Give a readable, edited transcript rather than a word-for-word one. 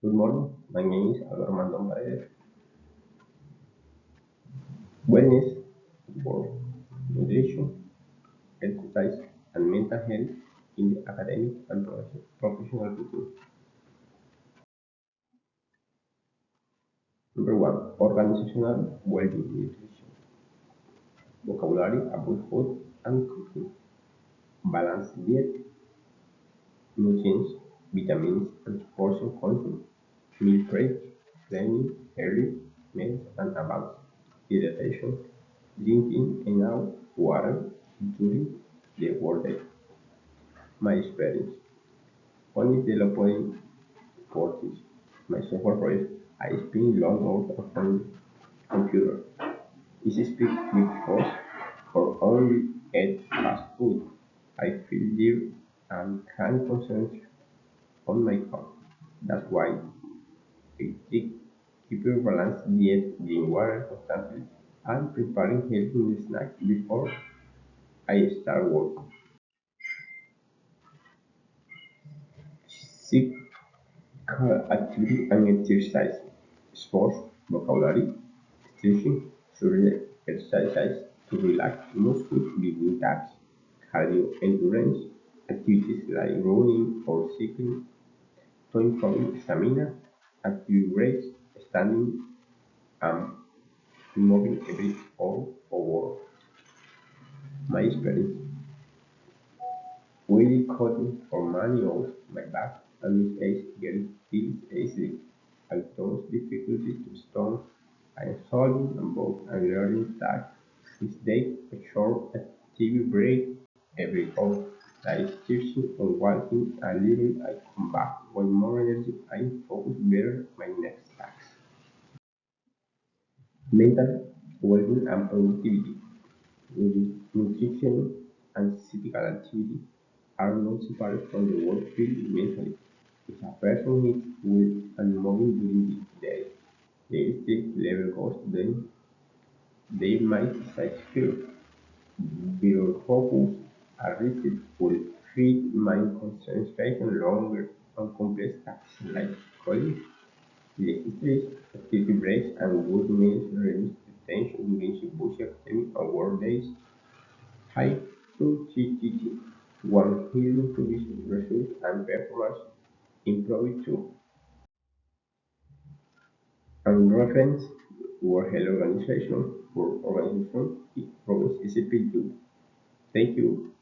Good morning. My name is Alvaro Mandon Paredes. Wellness, work, nutrition, exercise, and mental health in the academic and professional routine. Number one, organizational well-being nutrition. Vocabulary about food and cooking. Balanced diet, nutrients, vitamins, and portion control. Meal prep, training, early, meals, and advanced hydration. Drinking enough water during the workday. My experience. Only developing forties. My software project. I spend long hours on the computer. Is speak with force or only eat fast food. I feel dear and can concentrate on my code. That's why I take keep a balanced diet, drink water constantly, and preparing healthy snacks before I start work. Seek activity and exercise, sports, vocabulary, stretching, shoulder exercise to relax muscles between tasks, cardio endurance, activities like running or cycling to improve stamina, active breaks, standing and moving every hour. My experience, really cutting for many hours, my back and my face feels easy. I those difficulties to stone. I am solving them both and learning that instead a short active break every hour. Like stretching or walking a little, I come back with more energy and focus better my next task. Mental well-being and productivity. Nutrition and physical activity are not separate from the work field mentally. If a person needs will and moving during the day, their stress level goes, then they might fear. Better focus and reset will free mind concentration longer on complex tasks like coding. Less stress, activity breaks, and good meals reduce the tension during busy academic and work days. High productivity, one hidden to this results and performance improve too. And reference World Health Organization for organization it provides SCP2. Thank you.